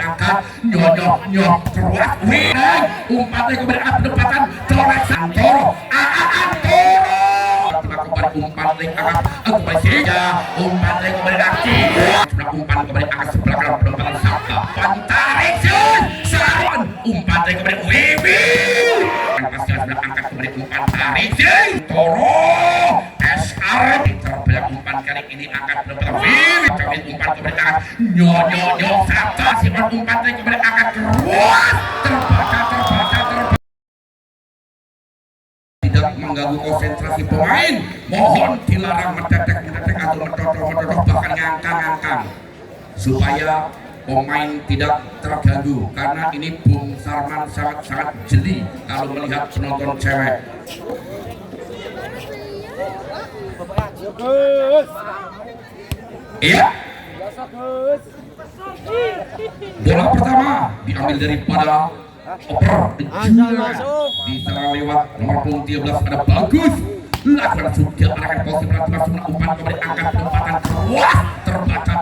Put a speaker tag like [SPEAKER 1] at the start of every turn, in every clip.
[SPEAKER 1] angkat nyok keluar wineng umpannya kemudian pendapatan colek Santoro Antoro kembali umpan link angkat kembali sehingga umpannya kemudian aksi sebelah umpan kembali angkat sebelah kanan pendapatan Sabta pantarik Saron umpannya kemudian Wiwi pasti sebelah angkat kembali umpan tarik Toro SR terbelah umpan kali ini angkat pendapatan Wiwi kembali umpan kembali angkat nyok Sabta Simon umpannya kembali angkat keluar terbaca tidak mengganggu konsentrasi pemain, mohon dilarang mendadak atau mentotok bahkan ngangkang supaya pemain tidak terganggu karena ini Bung Sarman sangat jeli kalau melihat penonton cewek. Iya. Bola pertama diambil daripada oper di sana lewat nomor punggung 13 ada bagus lakukan sudah arahkan posisi masuk umpan kembali angkat penempatan keluar terbaca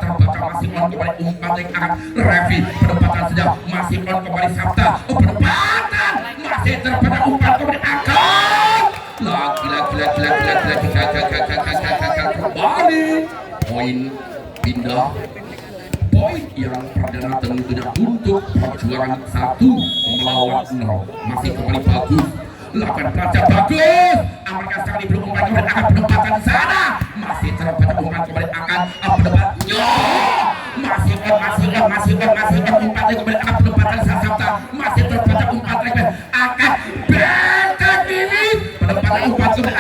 [SPEAKER 1] masih on kembali umpan yang akan Revi penempatan saja masih on kembali Sabta penempatan masih terbaca umpan kembali angkat kembali poin pindah poin yang perdana tentunya untuk perjuangan 1 melawan 0 masih kembali bagus lakukan pelajar bagus amankan sekali belum umpan kembali akan penempatan sana masih terbaca umpan kembali akan pendapat masih on umpan kembali akan penempatan Sabta masih terbaca umpan lagi akan bengkel ini penempatan umpan kembali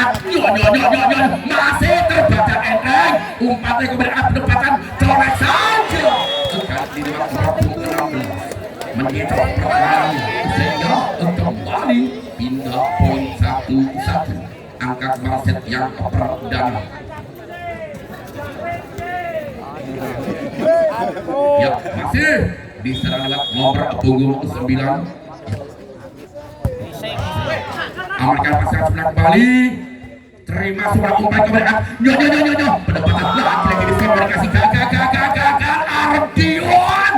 [SPEAKER 1] masih terbaca endeng umpan kembali akan penempatan colek saja di waktu 16 menit pertama sehingga kembali pindah poin 1-1 angka Marset yang perdana ya masih diserang lewat nomor punggung 9 amankan pasang sebelah kembali terima sebelah umpan kembali nyok pendapatan lagi diskomunikasi gagal Ardion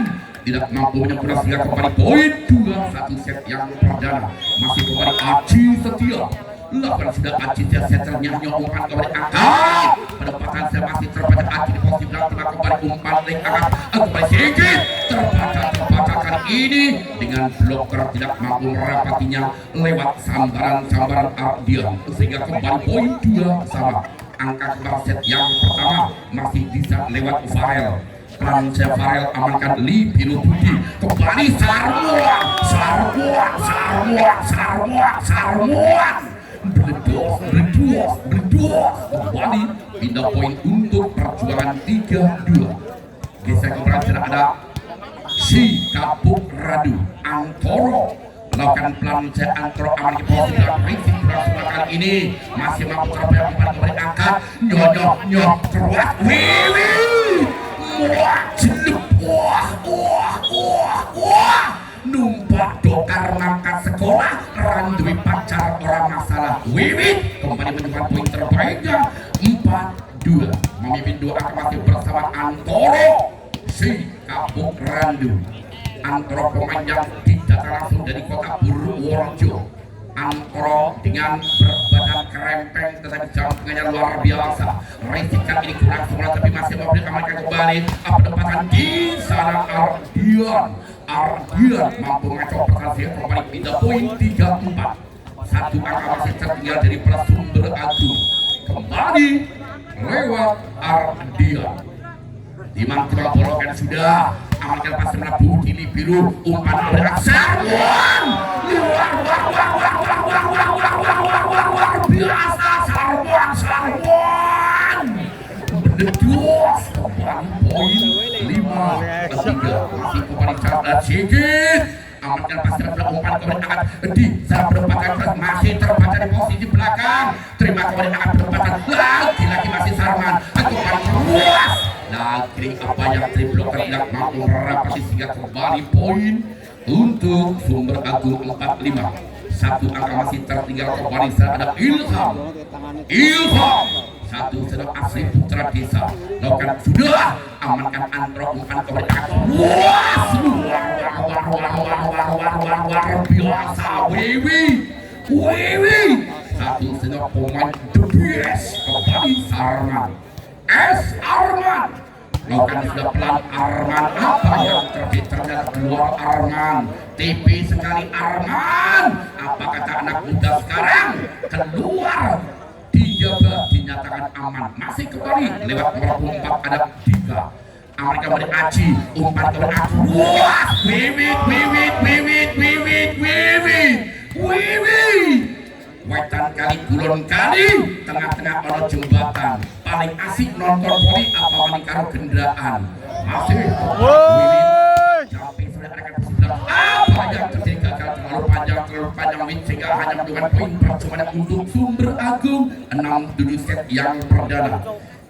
[SPEAKER 1] tidak mampu menyempurnakan sehingga kembali poin 2-1 set yang perdana masih kembali Aji Setia lakukan sudah Aji setternya nyok umpan kembali angkat pendapatan saya masih terbaca Aji di posisi belakang kembali umpan link angkat kembali sedikit terbaca kali ini dengan bloker tidak mampu merapatinya lewat sambaran Ardian sehingga kembali poin 2 sama angka kembali set yang pertama masih bisa lewat Farel Farel amankan Li Biru Budi kembali Sarmuan berdos kembali pindah poin untuk perjuangan 3-2 geser kembali tidak ada si Kapuk Radu Antoro melakukan pelan Antoro aman di posisi prinsip kali ini masih mampu terbayar kembali angkat nyok keluar Wiwi numpak dokar mangkat sekolah randui pacar orang masalah Wiwi kembali menyumbang poin terbaiknya 4-2 memimpin 2 angka masih bersama Antoro si Kapuk Randu Antoro pemain yang didata langsung dari kota Purworejo Antoro dengan berbadan kerempeng tetapi jangkauannya luar biasa risikan ini kurang semula tapi masih mobil amankan kembali pendapatan di sana Ardian mampu mengacau pertandingan kembali pindah poin 3-4 satu angka masih tertinggal dari Sumber Agung kembali lewat Ardian dimantul bolokan sudah amankan pas menabuh di biru umpan Sarwan luar biasa Sarwan berdedus kembali poin 5-3 masih kembali cerdas sedikit amankan pas menabuh umpan kembali angkat di salah penempatan masih terbaca di posisi belakang terima kembali angkat penempatan lagi masih Sarman kembali luas Nagri apa yang tribloker tidak mampu merapati sehingga kembali poin untuk Sumber Agung 45 satu angka masih tertinggal kembali saat ada Ilham satu sedang asli putra desa lakukan sudah amankan antro umpan kepada wah luar biasa Wiwi satu sedang pemain the best kembali Arman Arman lakukan sudah pelan Arman apa yang ternyata keluar Arman TP sekali Arman apa kata anak muda sekarang keluar dijaga dinyatakan aman masih kembali lewat nomor 4 ada 3 Amerika kembali Aji umpan kembali Aji wah wetan kali kulon kali tengah-tengah ono jembatan paling asik nonton poli apa maning karo kendaraan masih sampai sudah ada kesimpulan apa yang terjadi gagal terlalu panjang win sehingga hanya mendudukan poin percuma untuk Sumber Agung 6 set yang perdana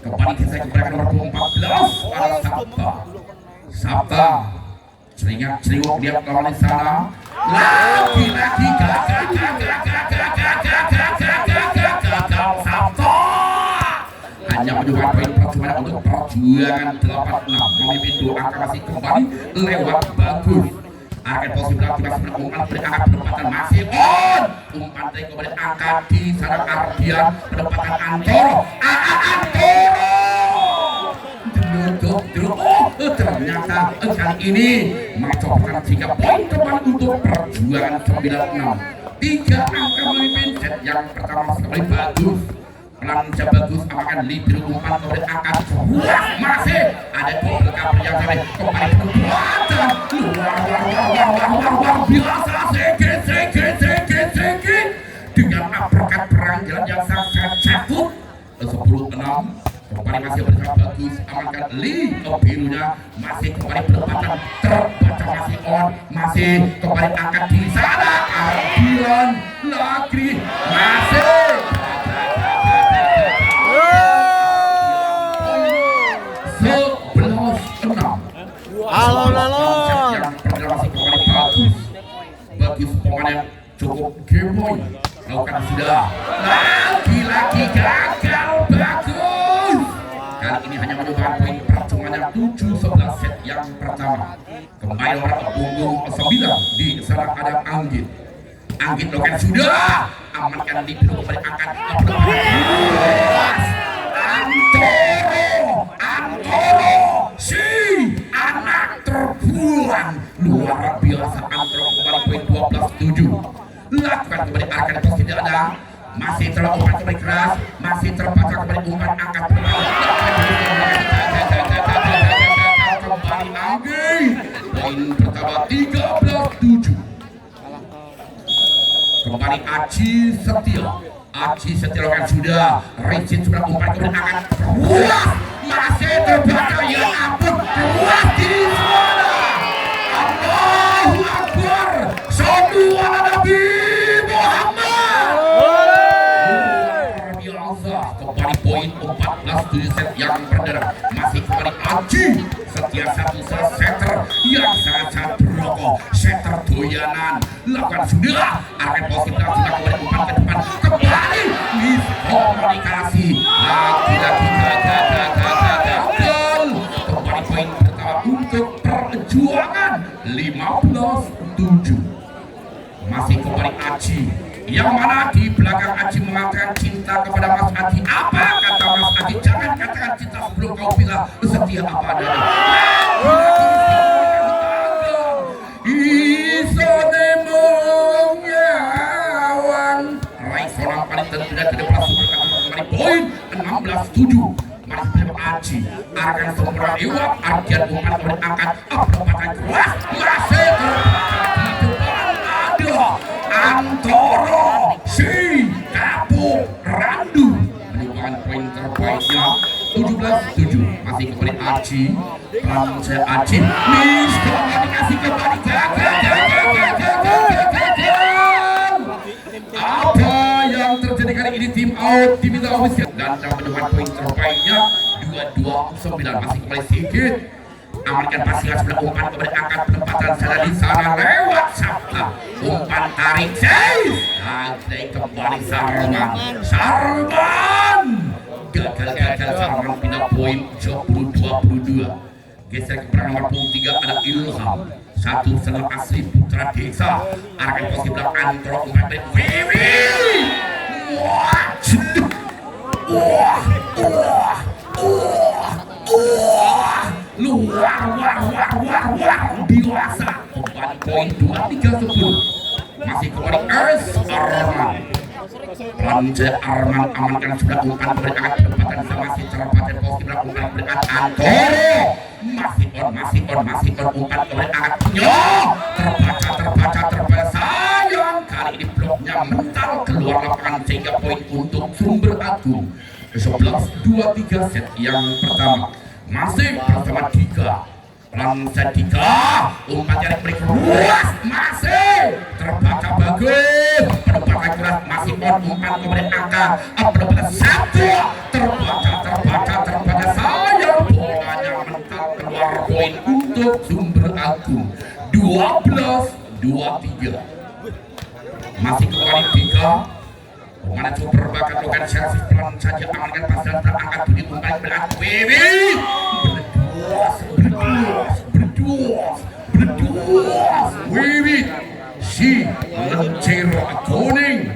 [SPEAKER 1] kembali saya kepada nomor 14 ada Sabta celinguk dia lawan di sana lagi gagal Sabta hanya mendudukan poin percuma untuk perjuangan 86 memimpin 2 angka masih kembali lewat bagus akan positif kita sebenarnya umpan berangkat penempatan masih on umpan dari kemudian angkat di sana Ardian penempatan Antoro ternyata kali ini mencoba 3 poin kembali untuk perjuangan 96 3 angka memimpin set yang pertama sekali bagus Langsung bagus akan libero umpan kemudian angkat masih ada beberapa yang sampai kembali kekuatan luar biasa segi dengan uppercut peranggalan yang sangat cabut 10-6 kembali masih bersama bagus amankan birunya masih kembali penempatan terbaca masih on masih kembali angkat di sana Ardian lagi masih 11-6
[SPEAKER 2] alon
[SPEAKER 1] yang pertama masih kembali bagus pemain cukup game point lakukan sudah lagi gagal bagus kali ini hanya menyumbang poin percumanya 7-11 set yang pertama kembali orang punggung 9 di sana ada Anggit lakukan sudah amankan di biru kembali angkat Antoro si anak terpulang luar biasa Antoro kembali poin 12-7 lakukan kembali akan terus tidak ada masih terlalu kembali keras masih terbaca kembali umpan angkat kembali Anggi poin pertama 13-7 kembali Aji Setia lakukan sudah Rizin sudah umpan kembali angkat masih terbaca ya ampun di suara Allahu Akbar semua Nabi Muhammad kembali poin 14-7 set yang perdana masih kembali Aji Setia satu setter yang sangat berokok setter doyanan lakukan sudah akan positif sudah kembali umpan ke depan kembali miskomunikasi lagi gagal kembali poin pertama untuk perjuangan 15-7 masih kembali Aji yang mana di belakang Aji mengatakan cinta kepada Mas Aji apa kata Mas Aji jangan katakan cinta sebelum kau bisa setia apa adanya Raisonang paling tertidak kembali poin 16-7 masih belum Aji akan sempurna iwak Ardian umpan kembali angkat perempatan keras masih terbaca di depan ada Antoro si Kapuk Randu menyumbangkan poin terbaiknya 17-7 masih kembali Aji langsung Aji miskomunikasi kembali gagal apa yang terjadi kali ini tim out diminta ofisial dan menyumbangkan poin terbaiknya 22-9 masih kembali Sigit amankan pasingan sebelah umpan kembali angkat penempatan sana di sana lewat Sabta umpan tarik Jais kembali Sarman gagal Sarman pindah poin 20-22. Geser ke perang nomor 3 ada Ilham. Satu setelah asli putra desa. Arahkan posisi belakang Antoro umpan dari Wiwi. Wah, jeduk. Wah. Luar biasa. Kembali poin 23-10. Masih kembali Ers Arman. Ranjaya Arman amankan sudah umpan berikan perempatan sama si terempatan posisi belakang umpan berikan Antoro. Masih on umpan berikan terbaca sayang kali ini bloknya mental keluar lapangan sehingga poin untuk Sumber Agung. 11-23 set yang pertama masih bersama Dika. Ranjaya Dika umpan jarak beri luas masih terbaca bagus penempatan keras masih on umpan kemudian angka penempatan satu terbaca sayang bolanya mental keluar poin untuk Sumber Agung 12-23 masih kembali Dika. Mana coba bakat lokan servis pelan saja amankan pasal terangkat bunyi umpan berat Wiwi berduas Wiwi si lencer kuning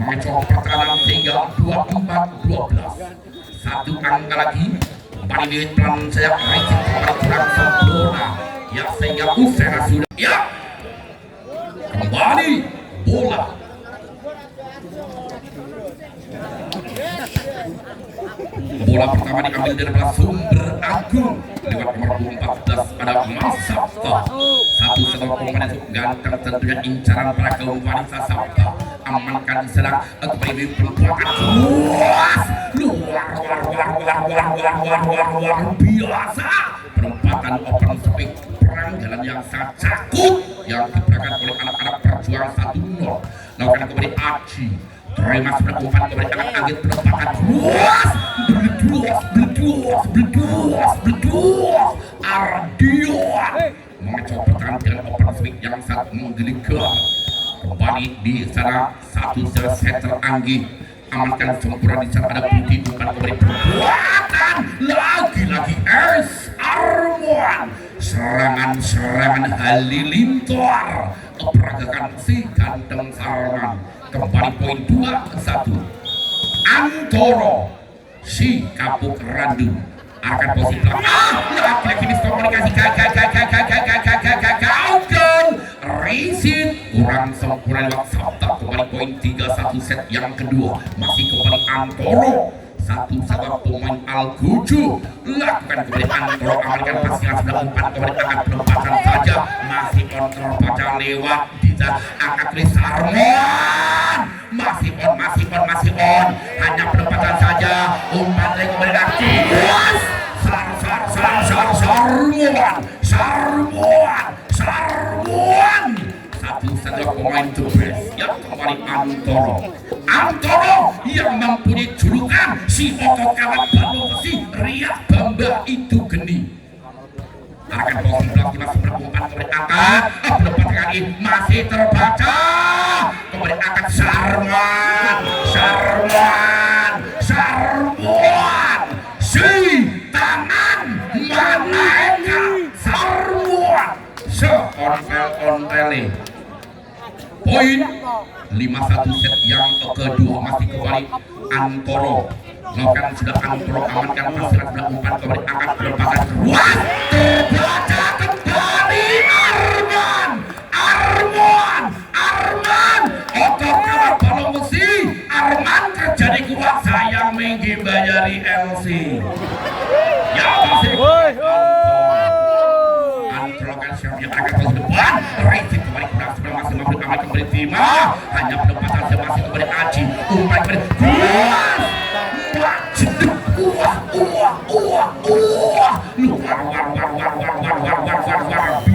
[SPEAKER 1] mengecoh pertahanan sehingga 24-12 satu angka lagi kembali di pelan saya Ricin kembali kurang sempurna ya sehingga usai sudah ya kembali bola pertama diambil dari belah Sumber Agung lewat nomor 14 ada Mas Sabta. Satu sebuah pemain ganteng tentunya incaran para kaum wanita Sabta. Amankan diserang kembali perbuatan luas luar biasa penempatan open speed perang jalan yang sangat cakut yang diperagakan oleh anak-anak perjuangan 1-0 lakukan kembali Aji terima sebelah umpan kembali akan angin penempatan berduas Ardion mengecoh pertahanan dengan open speed yang sangat menggelikan kembali di sana satu setter Anggi amankan sempurna di sana ada Budi umpan kembali perbuatan lagi-lagi Ers Armuan serangan halilintar peragakan si ganteng Sarman kembali poin 2-1 Antoro si kapuk randu akan posisi lagi-lagi miskomunikasi gagal Risit kurang sempurna lewat Sabta kembali poin 3-1 set yang kedua masih kembali Antoro satu sabab pemain Al-Guju lakukan kembali Antoro amalkan pasangan sudah umpan kembali angkat penempatan saja masih on terbaca lewat Dita angkat Chris Sarman masih on hanya penempatan saja umpan dari kembali aktivitas Sarmuan satu pemain the best yang kembali Antoro yang mempunyai julukan si otot kawat balung besi Riak Bamba itu geni akan posisi belakang masih berumpan kembali angkat pendapat kali masih terbaca kembali angkat Sarmuan si tangan Malaika Sarmuan on-tele poin 5-1 set yang kedua masih kembali Antoro melakukan sudah Antoro amankan pasiran sudah umpan kembali angkat berbakat ruas terbaca kembali Arman otot kawat balong besi Arman kerja di kuat sayang menggi bayari LC ya masih Antoro kan siap yang akan terus depan Ricin kembali kurang sebelah masih mampu aman kembali terima hanya penempatan masih kembali Aji umpan kembali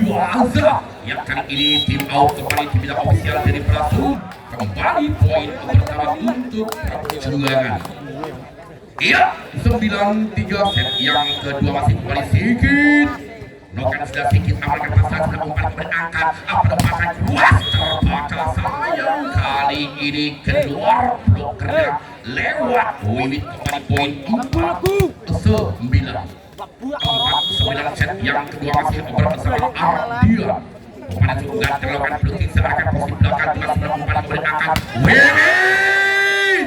[SPEAKER 1] biasa yang kali ini tim out kembali tim tidak ofisial dari Prasu kembali poin pertama untuk perjuangan iya 9-3 set yang kedua masih kembali sedikit Nokan sudah sedikit amalkan pasal sudah umpan kembali angkat penempatan luas terbaca sayang kali kali ini keluar blokernya lewat Wiwit kembali poin 4-9 set yang kedua masih bersama Ardian. Pemain juga terlakukan blocking seakan posisi belakang juga sudah umpan kembali akan Wiwit.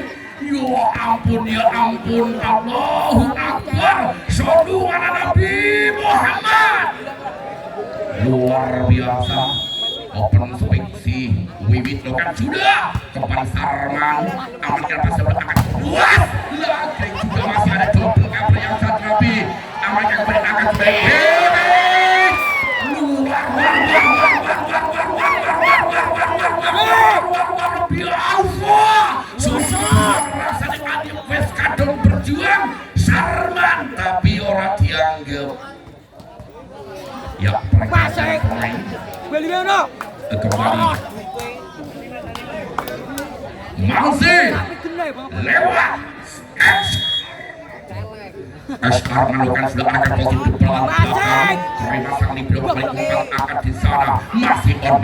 [SPEAKER 1] Ya ampun, Allahu Akbar. Sodungan Nabi Muhammad. Luar biasa. Open speksi Wiwit lokan sudah kembali Sarman amankan pasal akan luas lagi juga masih ada double cover yang sangat rapi amankan kembali akan Wiwit luar biasa susah rasanya adik West kadang berjuang Sarman tapi orang dianggap ya perasaan pemain kembali masih lewat Ashar melakukan sudah akan positif belakang terima sekali belum kembali umpan akan di sana masih on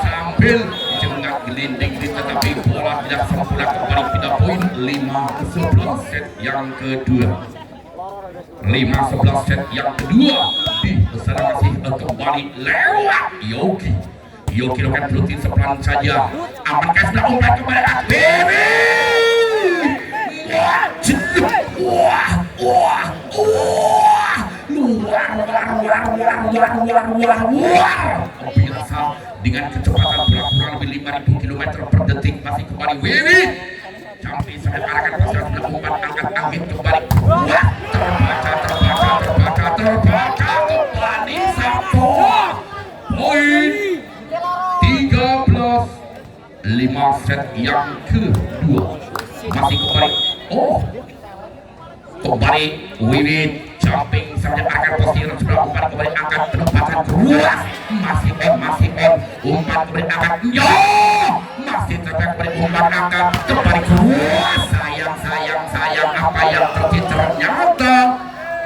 [SPEAKER 1] sambil jengak gelinding tetapi bola tidak sempurna kembali pindah poin 5-11 set yang kedua 5-11 set yang kedua di sana masih kembali lewat Yogi lakukan blocking sepelan saja amankan sudah umpan kembali Wiwit luar biasa dengan kecepatan bola kurang lebih 5.000 km per detik masih kembali Wiwit sampai sampai arahkan pasal sudah umpan angkat angin kembali terbaca kembali satu poin 13-5 set yang kedua masih kembali kembali Wiwit jumping sampai akan posisi sudah umpan kembali angkat penempatan keluar masih umpan kembali angkat masih terbaik kembali umpan angkat kembali keluar sayang apa yang terjadi ternyata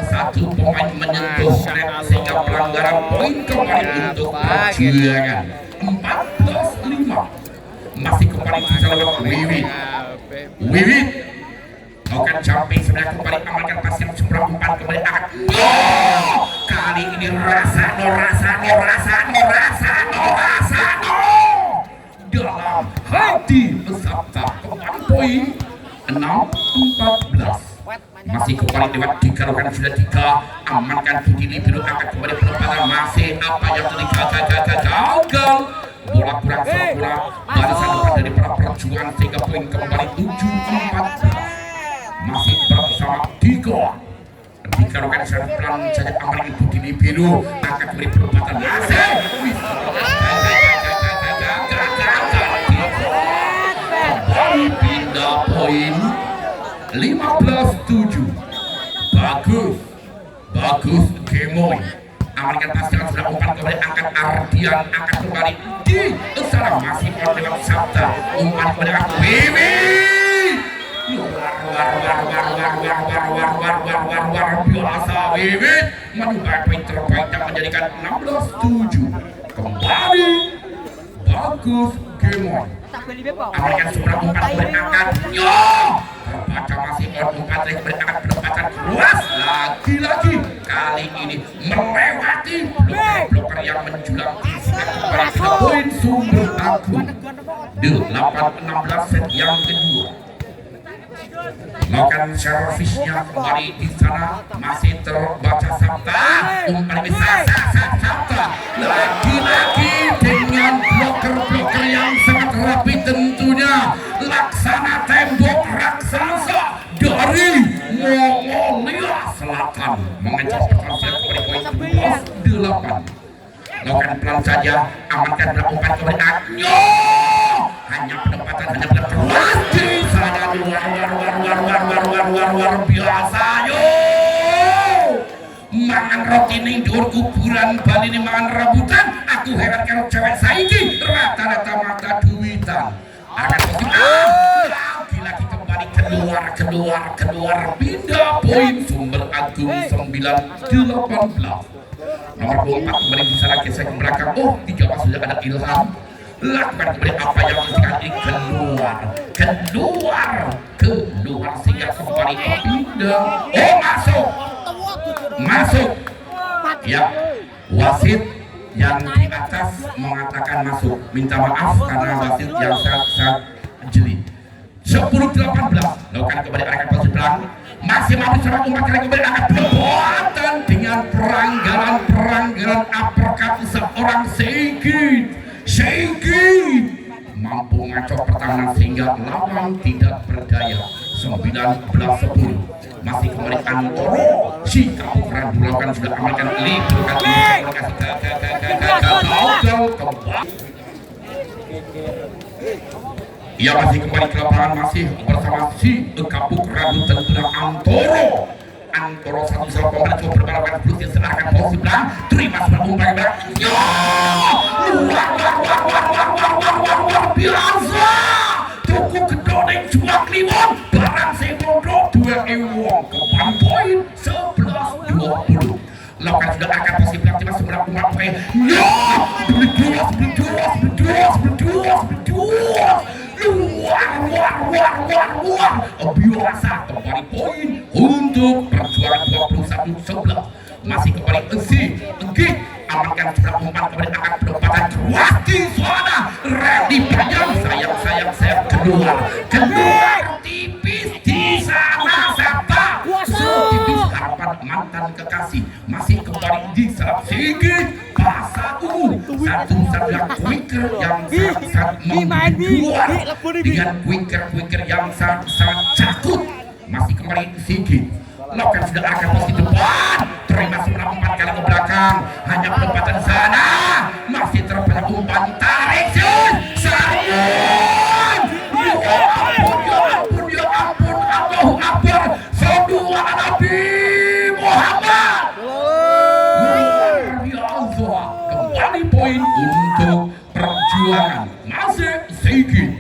[SPEAKER 1] satu pemain menyentuh net sehingga pelanggaran poin kembali untuk perjuangan 14-5 masih kembali bisa lewat Wiwit akan jumping sebenarnya kembali amalkan pas yang seberang umpan kembali akan kali ini rasa dalam hati bersabda kembali poin 6-14 masih kembali lewat tiga lokan sudah tiga amankan Budi Biru akan kembali penempatan masih apa yang terjadi gagal bola kurang sempurna balasan depan dari para perjuangan sehingga poin kembali 7-14 masih bersama tiga lokan sudah pelan saja amankan Budi Biru akan kembali penempatan masih kembali pindah poin 15-7 bagus Gemoy amankan pasangan sudah umpan kembali angkat Ardian angkat kembali di sana masih on lewat Sabta umpan kembali angkat Wiwit luar biasa Wiwit menambah poin terbaik dan menjadikan 16-7 kembali bagus Gemoy amankan sudah umpan kembali angkat terbaca masih on umpan kembali angkat penempatan luas lagi-lagi kali ini melewati bloker yang menjulang kembali ke poin Sumber Agung 8-16 set yang kedua melakukan servisnya kembali di sana masih terbaca Sabta umpan bisa Sabta lagi-lagi dengan bloker yang sangat rapi tentunya laksana tembok raksasa dari Mongolia Selatan mengejar pertarungan kembali poin 12-8 lakukan pelan saja amankan umpan kembali hanya penempatan hanya berkeluar di sana luar biasa mangan roti ning dhuwur kuburan Bali ini mangan rebutan aku heran karo cewek saiki rata-rata mata duitan akan lagi kembali keluar pindah poin Sumber Agung 9-18 nomor 24 kembali bisa lagi saya ke belakang tidak sudah ada Ilham lakukan kembali apa yang sekali keluar sehingga kembali pindah. Oh, masuk ya, wasit yang di atas mengatakan masuk, minta maaf karena wasit yang sangat jeli. 10-18 lakukan kembali arahkan posisi belakang, masih mampu serang umat kali kembali akan perbuatan dengan peranggaran uppercut seorang Seigit mampu ngacok pertahanan sehingga lawan tidak berdaya. 19-10 masih kembali Antoro si Kapuran melakukan sudah amalkan liburkan gagal kembali. Ia masih kembali ke lapangan, masih bersama si Kapuran dan sudah Antoro satu salah pemain coba berbalapan plus yang serahkan posisi belakang, terima sebelah umpan belakang. Luar biasa. Tuku kedoneng jual kliwon barang semodo 2 ewong kembali poin 11-20. Lakukan sudah akan posisi belakang timnas sebelah umpan poin. Luar biasa kembali poin untuk perjuangan 21-11. Masih kembali Enggi amankan sebelah umpan kembali akan penempatan Wati Suara Randy Bayang sayang keluar tipis di sana Sabta setipis harapan mantan kekasih. Masih kembali di serap Sigit Pasar satu yang quicker yang sangat membuat dengan quicker yang sangat cakut. Masih kembali Sigit lakukan sudah akan posisi depan, terima sebelah umpan kali ke belakang, hanya penempatan sana, masih terpilih umpan tarik Sarun. Ya ampun, Allahu Akbar, sallallahu Nabi Muhammad. Luar biasa, kembali poin untuk perjuangan. Masih Sigit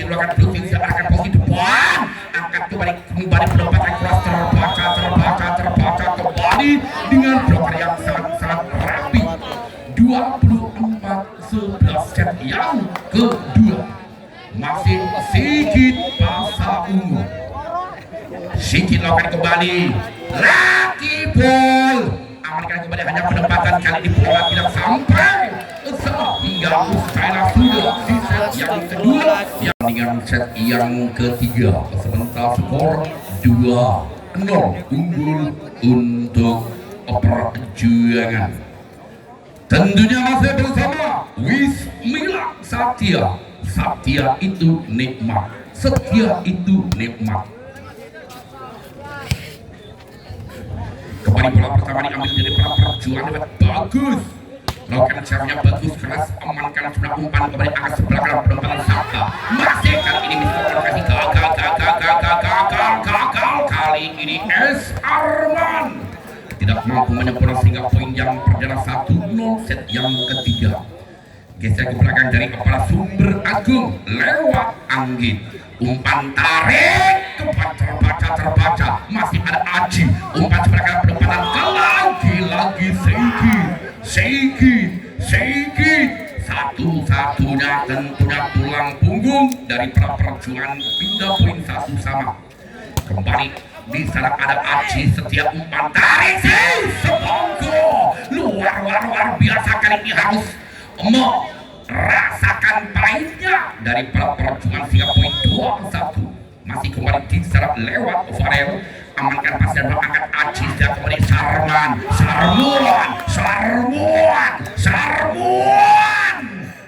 [SPEAKER 1] melakukan blocking akan posisi depan, angkat kembali penempatan keras terbaca kembali dengan blocker yang sangat rapi. 24-11 set yang kedua masih Sigit Pasar Ungu. Sigit lakukan kembali lagi ball, amankan kembali hanya penempatan kali ini bola tidak sampai hingga usai sudah di set yang kedua dengan set yang ketiga sementara skor 2-0 unggul untuk perjuangan. Tentunya masih bersama Wismila Satya itu nikmat, setia itu nikmat. Kembali bola pertama diambil dari para perjuangan bagus, lakukan caranya bagus, keras, amankan sebelah umpan kembali akan sebelah kanan penempatan Sabta. Masih kali ini bisa lokasi gagal kali ini S. Arman tidak mampu menyempurnakan sehingga poin yang berjalan 1-0 set yang ketiga. Geser ke belakang dari kepala Sumber Agung lewat Anggit, umpan tarik terbaca, masih ada Aji, umpan sebelah kanan penempatan lagi Seigit satu-satunya tentunya tulang punggung dari para perjuangan pindah poin satu sama. Kembali di sana ada Aji, setiap umpan tarik Sebongko luar biasa kali ini harus merasakan pahitnya dari para perjuangan sehingga poin 2-1. Masih kembali di sana lewat Farel, amankan pasir angkat Aji dan kembali Sarmuan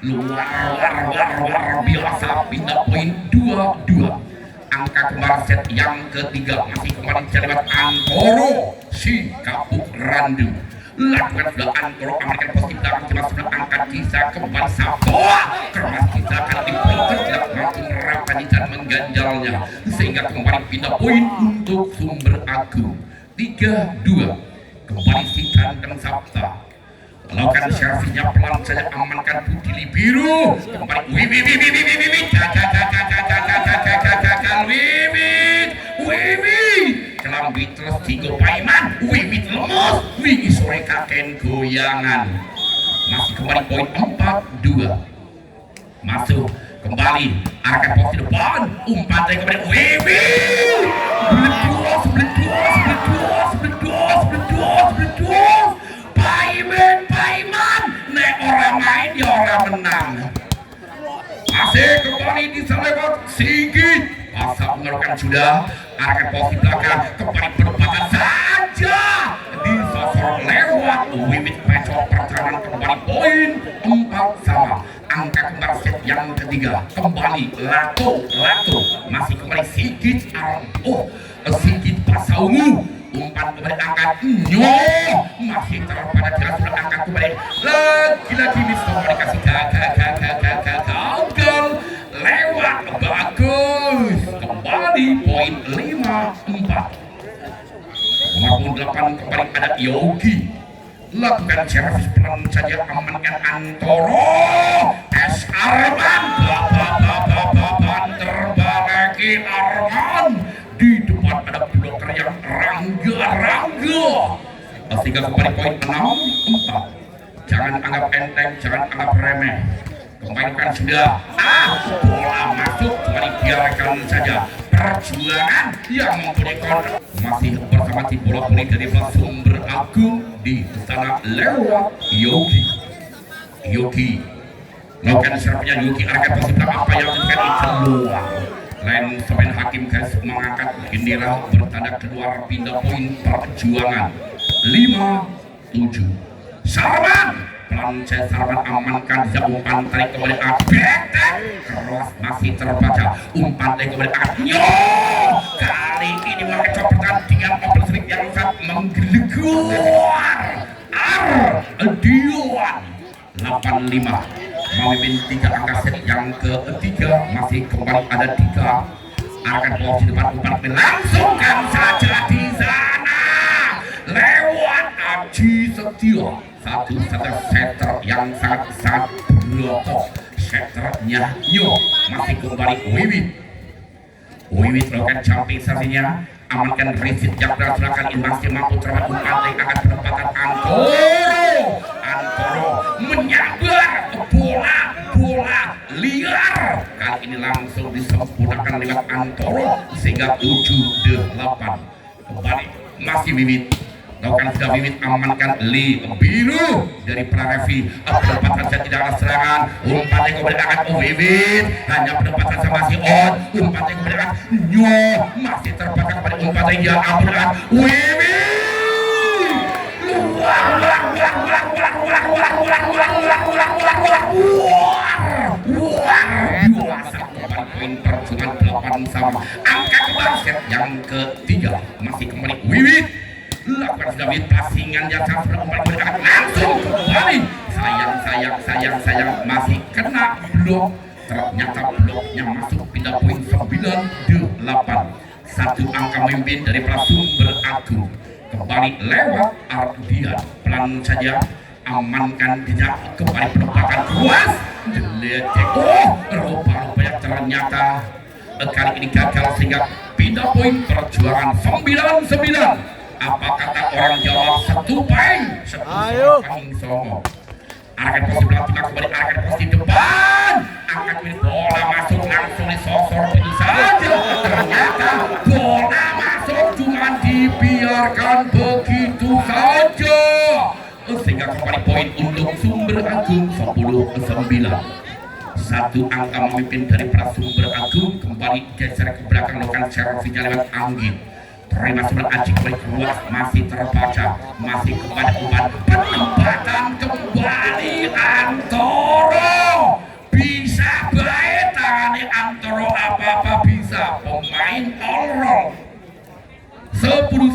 [SPEAKER 1] luar biasa pindah poin 2-2. Angka kembali set yang ketiga masih kembali lewat Antoro si Kapuk Randu. Lakukan sudah Antoro amankan posisi belakang cuma sebelah angkat kisah kembali Saboa keras kisah kali ini poin tidak mampu merapat dan mengganjalnya sehingga kembali pindah poin untuk Sumber Agung 3-2. Kembali si kandang Sabta lakukan servisnya pelan saja, amankan Putih Biru kembali kelambi terus tiga Paiman Wimit lemus wingi sore kaken goyangan. Masih kembali poin 4-2. masuk kembali arahkan pos di depan, umpan dari kepada Wiwi, beledos, Paiman, nek orang main ya orang menang. Masih kembali di selewat Sigit, masa mengeluarkan sudah arahkan pos di belakang, kembali penempatan saja disosor lewat Wiwit pecok pertahanan, kembali poin 4 sama. Angka kembar set yang ketiga kembali Lato masih kembali Sigit Sigit Pasaungu, umpan kembali angkat masih terpada jalan sudah angkat kembali lagi-lagi bisa dikasih gagal lewat bagus, kembali poin 5-4. Nomor 8 kembali ada Yogi, lakukan servis pelan saja, amankan Antoro, Arman terbalik Arman di depan ada bloker yang Rangga sehingga kembali poin 6-4. Jangan anggap enteng, jangan anggap remeh, kembalikan sudah bola masuk, kembali biarkan saja Perjuangan yang mempunyai kontrak masih bersama tim bola voli dari Sumber Agung di sana lewat Yogi melakukan serapnya Yogi akan positif apa yang terjadi keluar lain pemain hakim guys mengangkat bendera bertanda keluar, pindah poin Perjuangan 5-7. Sarman amankan bisa umpan tarik kembali cross masih terbaca, umpan tarik kembali kali ini mengacau pertandingan open slip yang sangat menggelegar Ardiwan 85 memimpin 3 angka set yang ketiga, masih kembali ada 3 akan posisi depan, umpan langsungkan saja di sana lewat Aji Setio, satu setter yang sangat berokok, setternya masih kembali Wiwit melakukan jumping sasinya, amankan Rizit yang berhasil masih mampu terhadap umpan akan penempatan Antoro menyambar bola liar, kali ini langsung disempurnakan lewat Antoro sehingga 7-8. Kembali masih Wiwit, lakukan sudah Wiwit, amankan biru dari Prarevi, penempatan saja tidak ada serangan, umpannya kemudian akan Wiwit, hanya penempatan sama si On, umpannya kemudian akan masih terpakai kepada umpannya yang akan Wiwit poin Perjuangan 8 sama. Angka basket yang ketiga masih kembali Wiwit, lakukan sudah Wiwit, passingan yang sangat kembali langsung kembali, sayang masih kena blok, ternyata bloknya masuk, pindah poin 9-8. 1 angka memimpin dari Sumber Agung, kembali lewat Ardian, pelan saja amankan, tidak kembali penempatan luas rupanya ternyata kali ini gagal sehingga pindah poin Perjuangan 9-9. apa kata orang Jawa, satu poin kambing songo. Arahkan pos di belakang, kembali arahkan pos di depan, angkat bola masuk langsung disosor begitu saja, ternyata bola masuk cuma dibiarkan begitu saja sehingga kembali poin untuk Sumber Agung 10-9. 1 angka memimpin dari Sumber Agung, kembali geser ke belakang, lakukan servisnya lewat Anggit, terima sebelah Aji kembali keluar, masih terbaca, masih kepada umpan, penempatan kembali Antoro, bisa baik tangani Antoro, apa-apa bisa, pemain all round. 10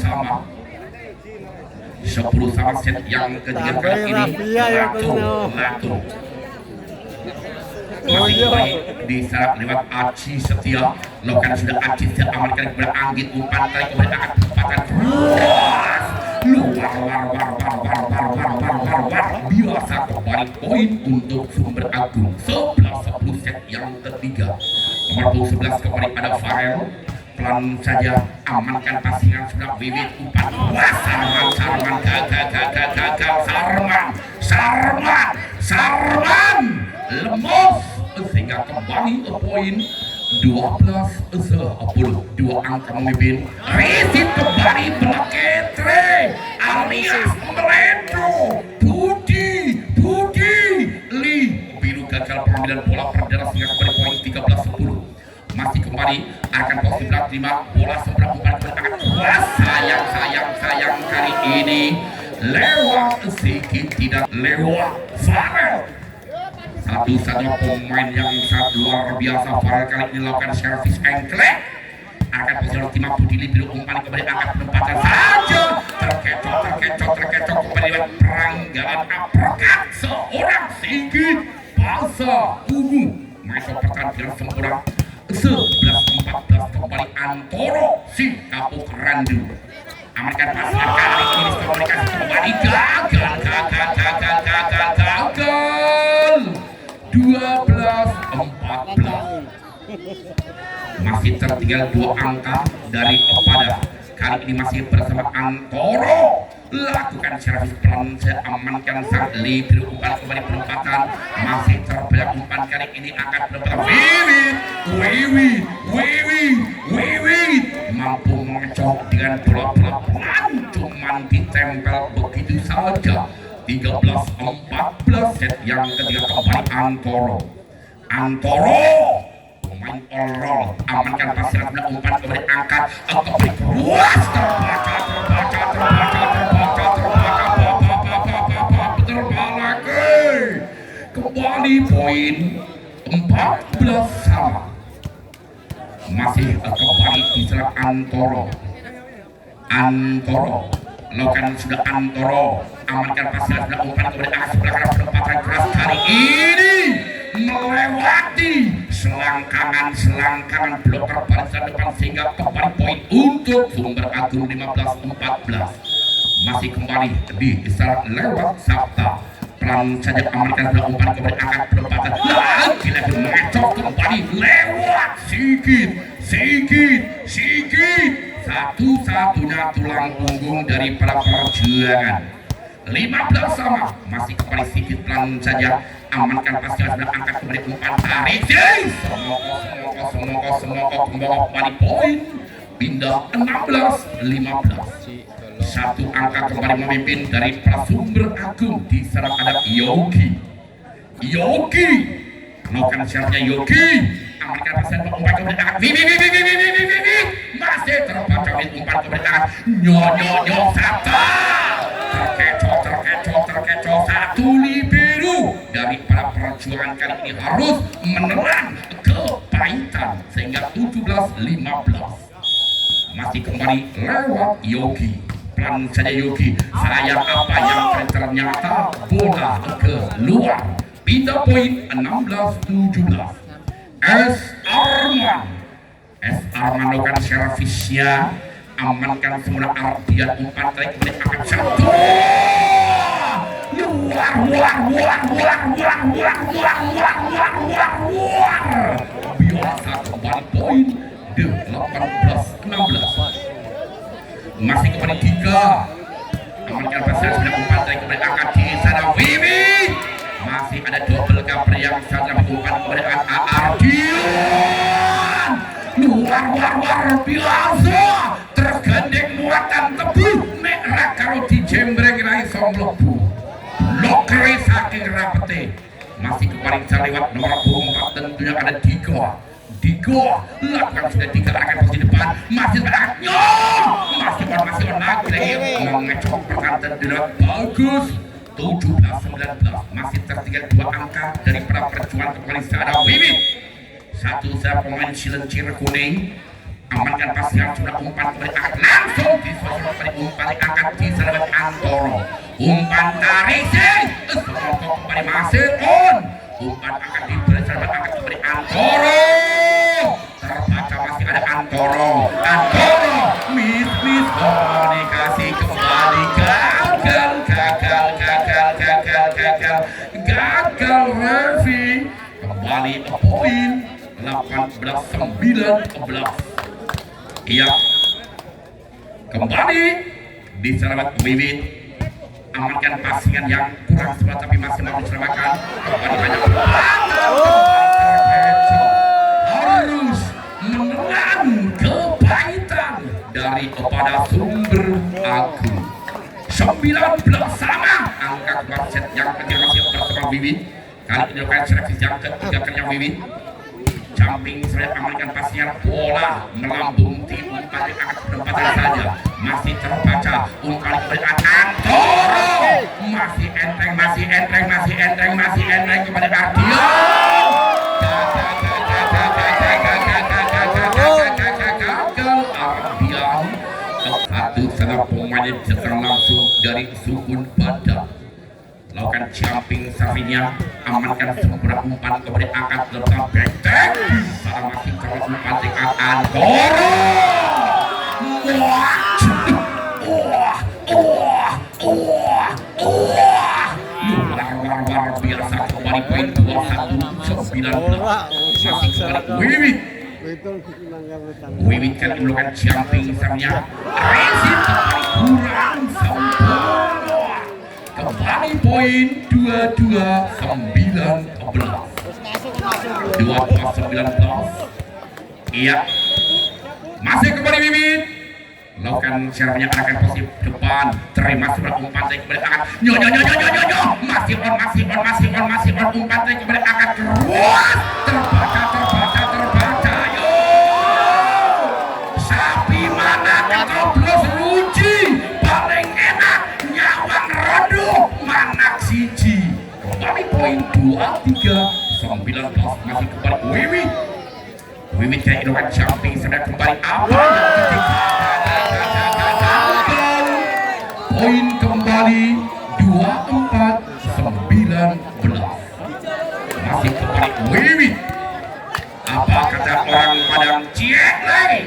[SPEAKER 1] sama set yang ketiga kali ini Lato masih baik diserap lewat Aji Setia, lakukan sudah Aji Setia, amankan kepada Anggit, umpan tarik kepada akan kesempatan luar biasa, kembali poin untuk Sumber Agung 11-10 set yang ketiga. Nomor 11 kembali ada Farel, pelan saja amankan passingan sudah Wiwit, umpan Sarman gagal, Sarman lemos poin 12-10. Dua angka memimpin. Risit kembali Blaketre alias Meledo. Budi Li biru gagal pengambilan bola perdana sehingga kembali poin 13-10. Masih kembali akan posisi berat 5 bola seberang umpan kemenangan. Wah, sayang kali ini lewat sedikit, tidak lewat Farel. Satu-satunya pemain yang sangat luar biasa. Farel kali ini lakukan servis engklek. Akan posisi 5 Budi Li biru umpan kembali angkat penempatan saja. Terkecoh kembali lewat peranggalan uppercut seorang sedikit Basa Ungu. Masuk pertandingan sempurna 11-14 kembali Antoro si Kapuk Randu. Amankan pasar kali ini komunikasi kembali gagal 12-14. Masih tertinggal 2 angka dari Pada. Kali ini masih bersama Antoro. Lakukan servis pelan, amankan sang Li biru umpan kembali penempatan. Masih terbanyak umpan kali ini akan penempatan Wiwit mampu mengecoh dengan bola-bola pelan, cuman ditempel begitu saja. 13-14 set yang ketiga kembali Antoro pemain all-roll, amankan pasir umpan kembali angkat kembali keluar, terbaca kembali poin 14 sama. Masih kembali diserang Antoro lakukan sudah Antoro, amankan pasir umpan kembali angkat sebelah kanan penempatan keras kali ini melewati selangkangan bloker barisan depan sehingga kembali poin untuk Sumber Agung 15-14. Masih kembali diserang lewat Sabta. Pelan saja amankan sebelah umpan kembali angkat penempatan lagi mengecoh kembali lewat Sigit. Satu-satunya tulang punggung dari para perjuangan. 15 sama. Masih kembali Sigit pelan saja amankan pasir sudah angkat kembali umpan tarik. Semoko kembali poin pindah 16-15. Satu angka kembali memimpin dari Prasumber Agung. Diserang ada Yogi melakukan servisnya Yogi, amankan pasir umpan kembali angkat masih terbaca umpan kembali angkat Nyonya Sabta. Terkecoh satu Li biru dari para perjuangan kali ini harus menelan kepahitan sehingga 17-15. Masih kembali lewat Yogi, pelan saja Yogi. Sayang apa yang ternyata bola keluar. Pindah poin 16-17. S. Arman melakukan servisnya, amankan semula Ardian umpan tarik kembali angkat satu. Biasa kembali poin 18-16. Masih kembali 3. Amankan pasir sudah umpan tarik kembali angkat di sana Wiwi. Masih ada double cover yang sadar umpan kembali angkat Ardian. Luar biasa. Tergandeng muatan tebu merah kalau dijembreng rai song lebu. Lokre saking rapete. Masih kembali lewat nomor 24 tentunya ada Digo lakukan sudah 3 akan posisi depan. Masih beraknya masih lagi mengecoh perkantan lewat bagus 17-19. Masih tertinggal 2 angka dari para perjuangan kembali ada Wiwit. Satu saya pemain silencir kuning, amankan pasir sudah umpan kembali angkat langsung disusul kembali umpan angkat di sahabat Antoro. Umpan tarik Semoko kembali masih on. Umpan akan diberi sahabat angkat kembali Antoro. Terbaca masih ada Antoro. Miss komunikasi kembali gagal Revi. Kembali ke poin 18-19. Iya, kembali diselamat Wiwit, amankan pasingan yang kurang sempat tapi masih mau diselamatkan. Kembali banyak kepada Sumber Agung. 19 sama angka wasit yang ketiga masih bersama Wiwit. Kali ini dilakukan seleksi yang ketiga kerja Wiwit. Jumping sudah amankan pasnya, bola melambung di umpan yang akan penempatan saja. Masih terbaca umpan kepada Antoro. Masih enteng kepada Ardio. Ardian satu sangat pemain sedang langsung dari Sukun Badak. Lakukan jumping Safinya, amankan sebuah umpan kepada angkat letak benteng. Salah masih terus umpan dengan Antoro. Luar biasa kembali poin 21-19. Masih kembali Wiwit kan melakukan jumping Safinya. Resin kembali kurang sempurna. Kembali poin 22-19. 22-19. Iya. Masih kembali Wiwit. Lakukan serangnya akan posisi depan. Terima surat umpan saya kembali akan nyo. Masih on umpan saya kembali akan keluar. Terbaca. Yo. Sapi mana kecoblos ruji paling enak nyawang rondo manak siji. Kembali poin 23-19. Masih kembali Wiwit kayak idokan jumping sudah kembali apa? Poin kembali 24-19. Masih kembali Wiwit. Apa kata orang Padang? Ciek lagi.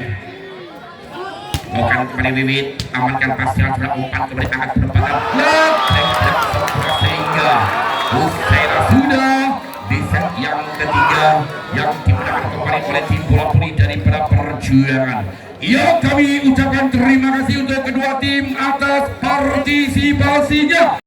[SPEAKER 1] Lakukan kembali Wiwit, amankan pasien sudah umpan kembali angkat penempatan. Sehingga Usaira sudah di set yang ketiga yang dimenangkan kembali oleh tim bola putih daripada Perjuangan. Ya, kami ucapkan terima kasih untuk kedua tim atas partisipasinya.